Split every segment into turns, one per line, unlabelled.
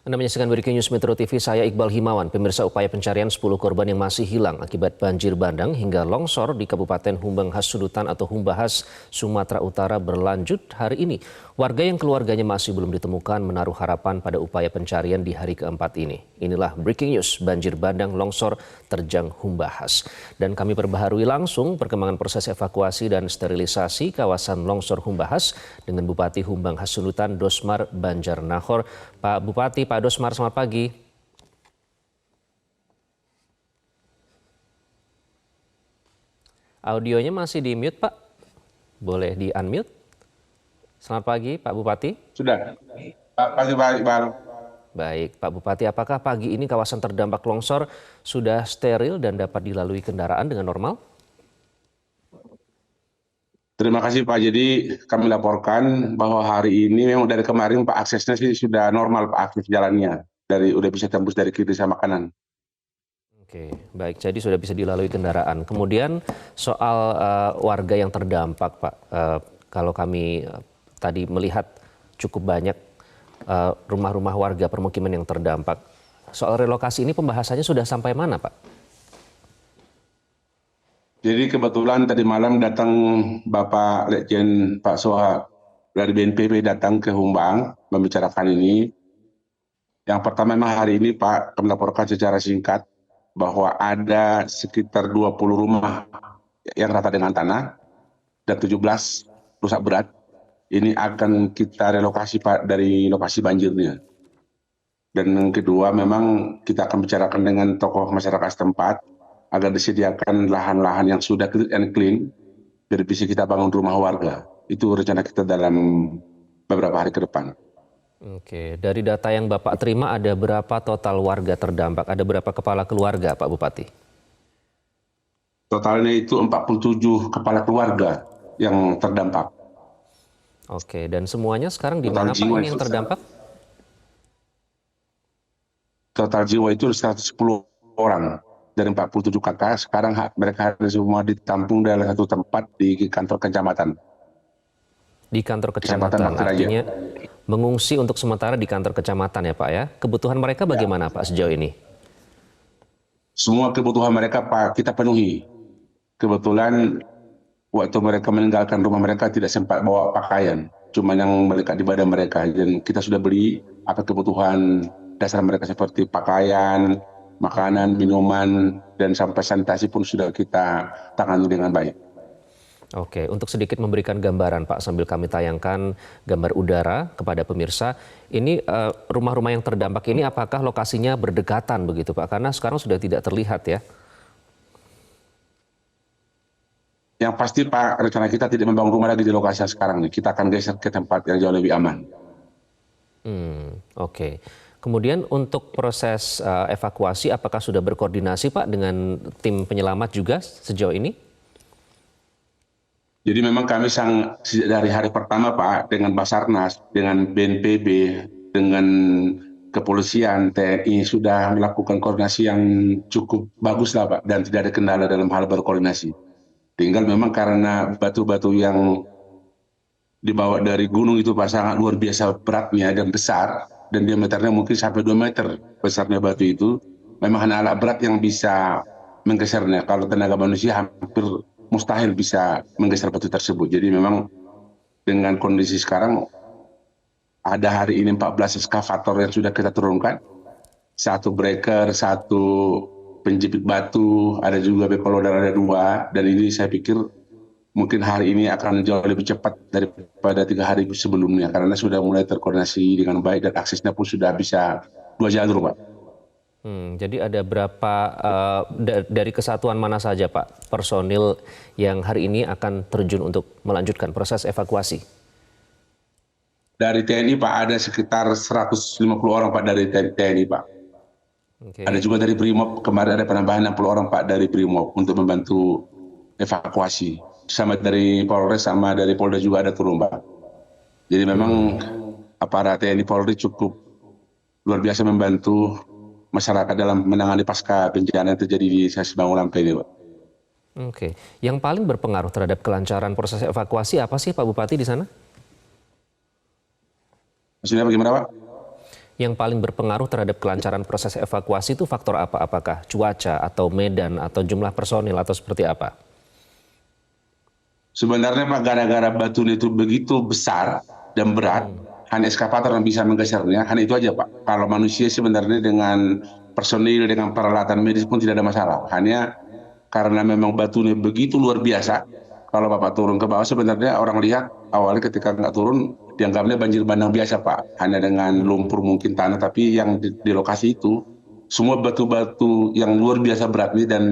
Anda menyaksikan Breaking News Metro TV, saya Iqbal Himawan. Pemirsa, upaya pencarian 10 korban yang masih hilang akibat banjir bandang hingga longsor di Kabupaten Humbanghas Sundutan atau Humbahas, Sumatera Utara berlanjut hari ini. Warga yang keluarganya masih belum ditemukan menaruh harapan pada upaya pencarian di hari keempat ini. Inilah Breaking News, banjir bandang longsor terjang Humbahas. Dan kami perbaharui langsung perkembangan proses evakuasi dan sterilisasi kawasan longsor Humbahas dengan Bupati Humbanghas Sundutan Dosmar Banjarnahor. Pak Bupati, Pak Dosmar, selamat pagi. Audionya masih di mute, Pak. Boleh di unmute. Selamat pagi, Pak Bupati.
Sudah. Pagi, Pak Iqbal.
Baik, Pak Bupati, apakah pagi ini kawasan terdampak longsor sudah steril dan dapat dilalui kendaraan dengan normal?
Terima kasih, Pak. Jadi kami laporkan bahwa hari ini memang dari kemarin Pak aksesnya sih sudah normal, Pak, akses jalannya. Udah bisa tembus dari kiri sama kanan.
Oke, baik. Jadi sudah bisa dilalui kendaraan. Kemudian soal warga yang terdampak, Pak. Kalau kami tadi melihat cukup banyak rumah-rumah warga permukiman yang terdampak. Soal relokasi ini pembahasannya sudah sampai mana, Pak?
Jadi kebetulan tadi malam datang Bapak Letjen Pak Soha dari BNPB datang ke Humbang membicarakan ini. Yang pertama memang hari ini Pak kami laporkan secara singkat bahwa ada sekitar 20 rumah yang rata dengan tanah dan 17 rusak berat. Ini akan kita relokasi Pak dari lokasi banjirnya. Dan yang kedua memang kita akan bicarakan dengan tokoh masyarakat setempat agar disediakan lahan-lahan yang sudah clean biar bisa kita bangun rumah warga. Itu rencana kita dalam beberapa hari ke depan.
Oke, dari data yang Bapak terima ada berapa total warga terdampak? Ada berapa kepala keluarga, Pak Bupati?
Totalnya itu 47 kepala keluarga yang terdampak.
Oke, dan semuanya sekarang di
Total
mana, Pak,
jiwa
ini yang terdampak?
Total jiwa itu 110 orang dari 47 kakak. Sekarang mereka semua ditampung dalam satu tempat di kantor kecamatan.
Di kantor kecamatan, artinya mengungsi untuk sementara di kantor kecamatan ya, Pak ya. Kebutuhan mereka bagaimana, Pak, sejauh ini?
Semua kebutuhan mereka, Pak, kita penuhi. Kebetulan waktu mereka meninggalkan rumah mereka tidak sempat bawa pakaian. Cuma yang melekat di badan mereka. Dan kita sudah beli apa kebutuhan dasar mereka seperti pakaian, makanan, minuman, dan sampai sanitasi pun sudah kita tangani dengan baik.
Oke, untuk sedikit memberikan gambaran, Pak, sambil kami tayangkan gambar udara kepada pemirsa, ini rumah-rumah yang terdampak ini apakah lokasinya berdekatan begitu, Pak? Karena sekarang sudah tidak terlihat ya.
Yang pasti, Pak, rencana kita tidak membangun rumah lagi di lokasi yang sekarang nih. Kita akan geser ke tempat yang jauh lebih aman.
Oke. Kemudian untuk proses evakuasi, apakah sudah berkoordinasi, Pak, dengan tim penyelamat juga sejauh ini?
Jadi memang kami dari hari pertama, Pak, dengan Basarnas, dengan BNPB, dengan kepolisian, TNI sudah melakukan koordinasi yang cukup bagus lah, Pak, dan tidak ada kendala dalam hal berkoordinasi. Tinggal memang karena batu-batu yang dibawa dari gunung itu, Pak, sangat luar biasa beratnya dan besar, dan diameternya mungkin sampai 2 meter besarnya batu itu, memang hanya alat berat yang bisa menggesernya. Kalau tenaga manusia hampir mustahil bisa menggeser batu tersebut. Jadi memang dengan kondisi sekarang, ada hari ini 14 eskavator yang sudah kita turunkan, 1 breaker, 1 penjepit batu, ada juga backloader, ada 2, dan ini saya pikir mungkin hari ini akan jauh lebih cepat daripada 3 hari sebelumnya, karena sudah mulai terkoordinasi dengan baik dan aksesnya pun sudah bisa 2 jalur, Pak.
Jadi ada berapa dari kesatuan mana saja, Pak, personil yang hari ini akan terjun untuk melanjutkan proses evakuasi?
Dari TNI, Pak, ada sekitar 150 orang, Pak, dari TNI, Pak.
Oke.
Ada juga dari Brimob, kemarin ada penambahan 60 orang, Pak, dari Brimob untuk membantu evakuasi. Sama dari Polres sama dari Polda juga ada turun, Pak. Jadi memang aparat TNI Polri cukup luar biasa membantu masyarakat dalam menangani pasca bencana yang terjadi di Sasbangun Lampe ini, Pak.
Oke. Yang paling berpengaruh terhadap kelancaran proses evakuasi apa sih, Pak Bupati, di sana?
Maksudnya bagaimana, Pak?
Yang paling berpengaruh terhadap kelancaran proses evakuasi itu faktor apa? Apakah cuaca atau medan atau jumlah personil atau seperti apa?
Sebenarnya Pak, gara-gara batu itu begitu besar dan berat, hanya eskavator yang bisa menggesernya, hanya itu aja Pak. Kalau manusia sebenarnya dengan personil, dengan peralatan medis pun tidak ada masalah. Hanya karena memang batunya begitu luar biasa, kalau Bapak turun ke bawah sebenarnya orang lihat awalnya ketika nggak turun, dianggapnya banjir bandang biasa Pak. Hanya dengan lumpur mungkin tanah, tapi yang di lokasi itu, semua batu-batu yang luar biasa beratnya. Dan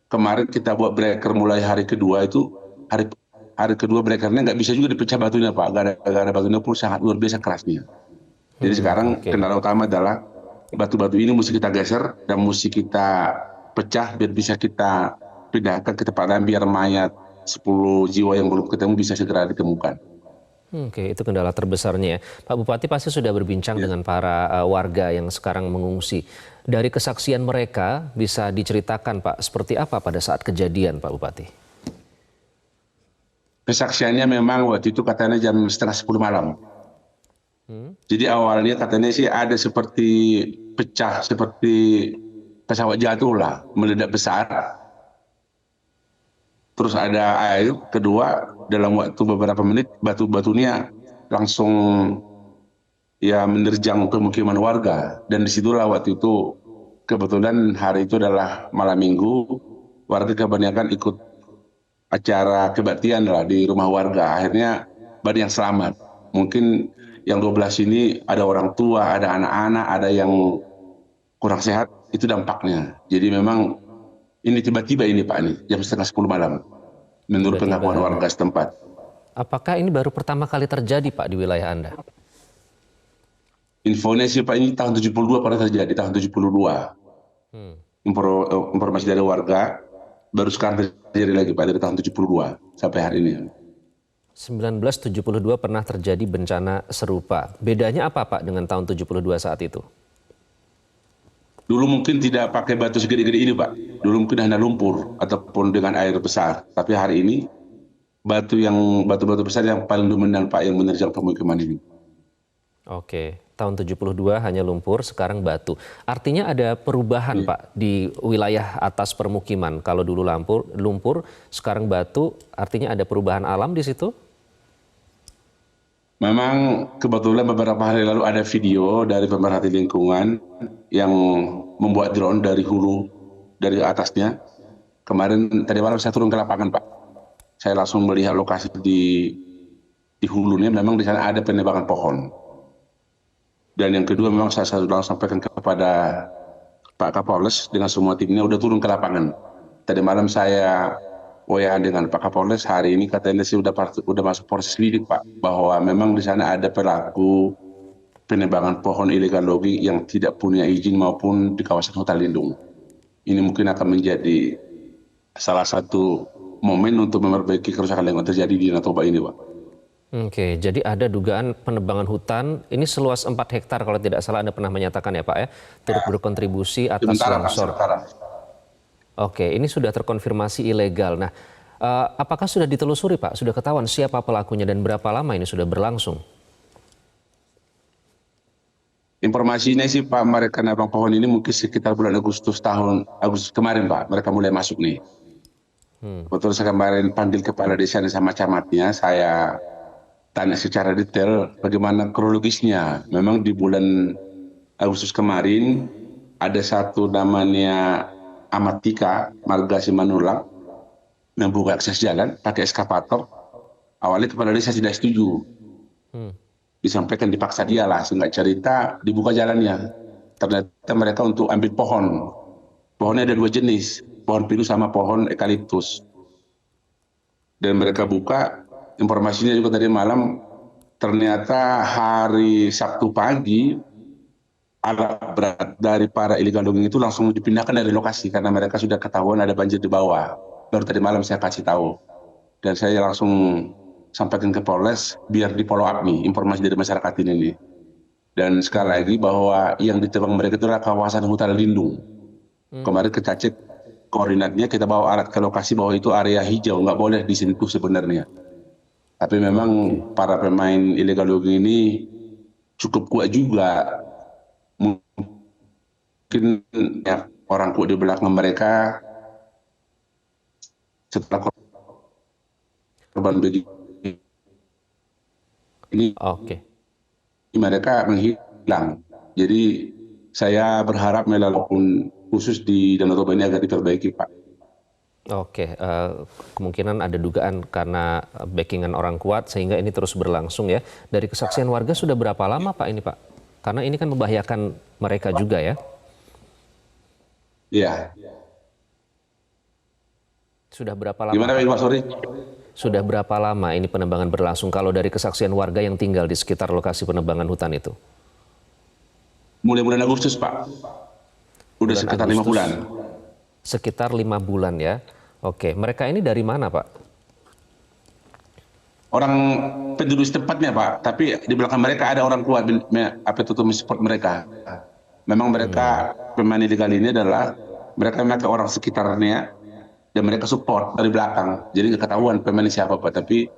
kemarin kita buat breaker mulai hari kedua itu, hari hari kedua breakernya nggak bisa juga dipecah batunya Pak, gara-gara batunya pun sangat luar biasa kerasnya. Jadi sekarang
Oke.
kendala utama adalah batu-batu ini mesti kita geser dan mesti kita pecah biar bisa kita pindahkan ke tempat lain, biar mayat 10 jiwa yang belum ketemu bisa segera ditemukan.
Oke, itu kendala terbesarnya ya. Pak Bupati pasti sudah berbincang dengan para warga yang sekarang mengungsi. Dari kesaksian mereka bisa diceritakan Pak, seperti apa pada saat kejadian Pak Bupati?
Kesaksiannya memang waktu itu katanya jam setengah 10 malam. Jadi awalnya katanya sih ada seperti pecah, seperti pesawat jatuh lah, meledak besar. Terus ada air, kedua dalam waktu beberapa menit batu-batunya langsung ya menerjang pemukiman warga. Dan disitulah waktu itu kebetulan hari itu adalah malam minggu, warga kebanyakan ikut acara kebaktian lah di rumah warga. Akhirnya banyak yang selamat. Mungkin yang 12 ini ada orang tua, ada anak-anak, ada yang kurang sehat, itu dampaknya. Jadi memang ini tiba-tiba ini Pak, ini jam setengah 10 malam, menurut pengakuan
Tiba-tiba.
warga setempat.
Apakah ini baru pertama kali terjadi Pak di wilayah Anda?
Infonya sih Pak, ini tahun 72 pernah terjadi, tahun 72. Informasi dari warga, baru sekarang terjadi lagi Pak, dari tahun 72 sampai hari ini.
1972 pernah terjadi bencana serupa. Bedanya apa Pak dengan tahun 72 saat itu?
Dulu mungkin tidak pakai batu segede-gede ini Pak. Dulu mungkin hanya lumpur ataupun dengan air besar. Tapi hari ini batu-batu besar yang paling dominan Pak, yang menerjang pemukiman ini.
Oke, tahun 72 hanya lumpur, sekarang batu. Artinya ada perubahan Pak di wilayah atas permukiman. Kalau dulu lumpur, sekarang batu, artinya ada perubahan alam di situ?
Memang kebetulan beberapa hari lalu ada video dari pemerhati lingkungan yang membuat drone dari hulu, dari atasnya. Kemarin tadi malam saya turun ke lapangan Pak. Saya langsung melihat lokasi di hulunya, memang di sana ada penebangan pohon. Dan yang kedua memang saya sudah sampaikan kepada Pak Kapolres dengan semua timnya udah turun ke lapangan. Tadi malam saya WA dengan Pak Kapolres, hari ini katanya sih udah masuk proses lidik Pak, bahwa memang di sana ada pelaku penebangan pohon ilegal logi yang tidak punya izin maupun di kawasan hutan lindung. Ini mungkin akan menjadi salah satu momen untuk memperbaiki kerusakan lingkungan terjadi di Danau Toba ini Pak.
Oke, jadi ada dugaan penebangan hutan, ini seluas 4 hektar kalau tidak salah Anda pernah menyatakan ya Pak ya, turut berkontribusi atas
Sementara Pak,
longsor.
sementara.
Oke, ini sudah terkonfirmasi ilegal. Nah, apakah sudah ditelusuri Pak? Sudah ketahuan siapa pelakunya dan berapa lama ini sudah berlangsung?
Informasinya sih Pak, mereka nebang pohon ini mungkin sekitar bulan Agustus kemarin Pak, mereka mulai masuk nih. Betul, saya kemarin panggil kepala desa sama camatnya, saya tanya secara detail bagaimana kronologisnya. Memang di bulan Agustus kemarin ada satu namanya Amatika Marga Simanulak membuka akses jalan pakai eskavator. Awalnya kepala desa tidak setuju. Disampaikan dipaksa dia lah, singkat cerita dibuka jalannya. Ternyata mereka untuk ambil pohon. Pohonnya ada 2 jenis, pohon pinus sama pohon eukaliptus. Dan mereka buka, informasinya juga tadi malam, ternyata hari Sabtu pagi alat berat dari para illegal logging itu langsung dipindahkan dari lokasi karena mereka sudah ketahuan ada banjir di bawah. Baru tadi malam saya kasih tahu. Dan saya langsung sampaikan ke Polres biar di follow up nih informasi dari masyarakat ini. Dan sekali lagi bahwa yang ditebang mereka itu adalah kawasan hutan lindung. Kemarin kita cek koordinatnya, kita bawa alat ke lokasi bahwa itu area hijau, nggak boleh disentuh sebenarnya. Tapi memang para pemain illegal logging ini cukup kuat juga. mungkin ya, orang kuat di belakang mereka setelah korban begini
Oke.
mereka menghilang. Jadi saya berharap walaupun khusus di Danau Toba ini agak diperbaiki, Pak.
Oke, kemungkinan ada dugaan karena backingan orang kuat sehingga ini terus berlangsung ya. Dari kesaksian warga sudah berapa lama Pak ini Pak? Karena ini kan membahayakan mereka juga ya.
Iya.
Sudah berapa lama?
Gimana Pak, sorry?
Sudah berapa lama ini penebangan berlangsung kalau dari kesaksian warga yang tinggal di sekitar lokasi penebangan hutan itu?
Mulai bulan Agustus, Pak. Udah
Bulan
sekitar 5
Agustus.
bulan.
Sekitar 5 bulan ya. Oke, mereka ini dari mana Pak?
Orang penduduk setempatnya, Pak. Tapi di belakang mereka ada orang kuat support mereka. Memang mereka pemain ilegal ini adalah mereka orang sekitarnya dan mereka support dari belakang. Jadi nggak ketahuan pemain siapa, Pak. Tapi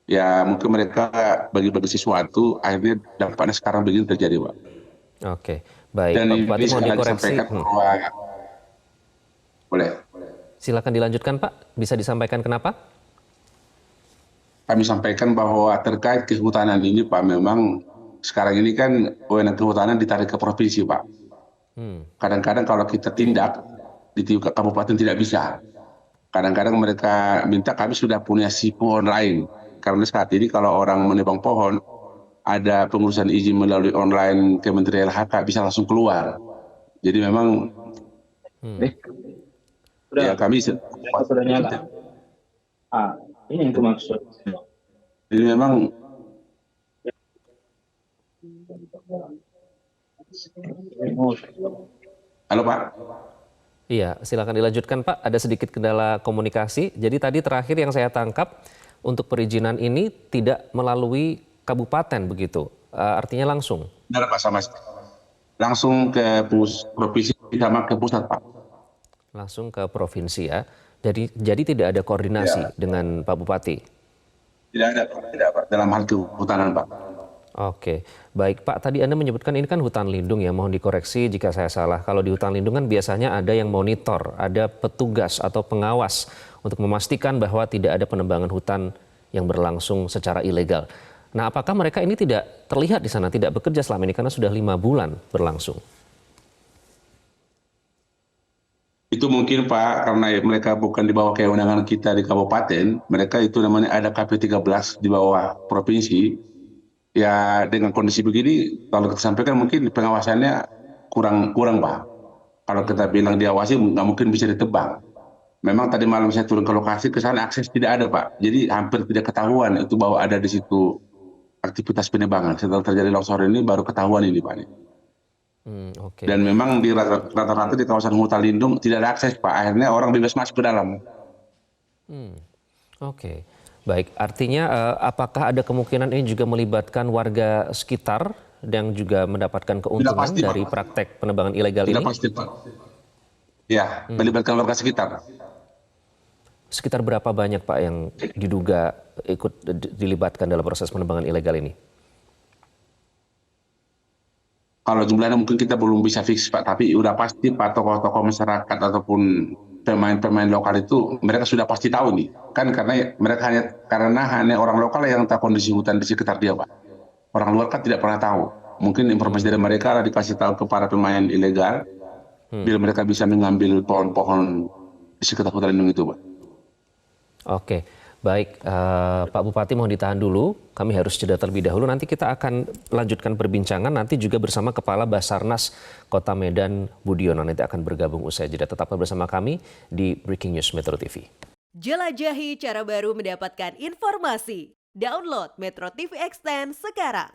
ya mungkin mereka bagi-bagi sesuatu, akhirnya dampaknya sekarang begini terjadi, Pak.
Oke, baik.
Dan
Pak
ini
Bupati mau
sekali
dikoreksi.
disampaikan bahwa boleh.
Silakan dilanjutkan Pak. Bisa disampaikan kenapa?
Kami sampaikan bahwa terkait kehutanan ini, Pak, memang sekarang ini kan wewenang kehutanan ditarik ke provinsi, Pak. Kadang-kadang kalau kita tindak di tingkat kabupaten tidak bisa. Kadang-kadang mereka minta kami sudah punya si pohon lain. Karena saat ini kalau orang menebang pohon, ada pengurusan izin melalui online Kementerian LHK bisa langsung keluar. Jadi memang ya kami
sudah nyala. Ini yang maksud.
Jadi memang halo Pak.
Iya, silakan dilanjutkan Pak. Ada sedikit kendala komunikasi. Jadi tadi terakhir yang saya tangkap untuk perizinan ini tidak melalui kabupaten begitu. Artinya langsung.
Benar Pak, sama langsung ke provinsi sama ke pusat, Pak.
Langsung ke provinsi ya. Jadi tidak ada koordinasi dengan Pak Bupati.
Tidak ada Pak, dalam hal kehutanan, Pak.
Oke, baik Pak. Tadi Anda menyebutkan ini kan hutan lindung ya. Mohon dikoreksi jika saya salah. Kalau di hutan lindung kan biasanya ada yang monitor, ada petugas atau pengawas untuk memastikan bahwa tidak ada penebangan hutan yang berlangsung secara ilegal. Nah, apakah mereka ini tidak terlihat di sana, tidak bekerja selama ini karena sudah 5 bulan berlangsung?
Itu mungkin Pak, karena mereka bukan di bawah kewenangan kita di kabupaten, mereka itu namanya ada KP13 di bawah provinsi. Ya dengan kondisi begini, kalau kita sampaikan mungkin pengawasannya kurang Pak. Kalau kita bilang diawasi nggak mungkin bisa ditebang. Memang tadi malam saya turun ke lokasi, ke sana akses tidak ada Pak. Jadi hampir tidak ketahuan itu bahwa ada di situ aktivitas penebangan. Setelah terjadi longsor ini baru ketahuan ini Pak.
Oke.
Dan memang di rata-rata di kawasan hutan lindung tidak ada akses Pak. Akhirnya orang bebas masuk ke dalam.
Oke, baik. Artinya apakah ada kemungkinan ini juga melibatkan warga sekitar yang juga mendapatkan keuntungan
pasti,
dari
Pak.
praktek penebangan ilegal
Tidak
ini?
pasti Pak. Ya, melibatkan warga sekitar.
Sekitar berapa banyak Pak yang diduga ikut dilibatkan dalam proses penebangan ilegal ini?
Kalau jumlahnya mungkin kita belum bisa fix Pak, tapi udah pasti Pak tokoh-tokoh masyarakat ataupun pemain-pemain lokal itu mereka sudah pasti tahu nih. Kan karena mereka hanya orang lokal yang tahu kondisi hutan di sekitar dia Pak. Orang luar kan tidak pernah tahu. Mungkin informasi dari mereka dikasih tahu ke para pemain ilegal, biar mereka bisa mengambil pohon-pohon di sekitar hutan lindung itu Pak.
Oke, baik. Pak Bupati mohon ditahan dulu. Kami harus jeda terlebih dahulu. Nanti kita akan lanjutkan perbincangan. Nanti juga bersama Kepala Basarnas Kota Medan, Budiono. Nanti akan bergabung usai jeda. Tetaplah bersama kami di Breaking News Metro TV.
Jelajahi cara baru mendapatkan informasi. Download Metro TV Extend sekarang.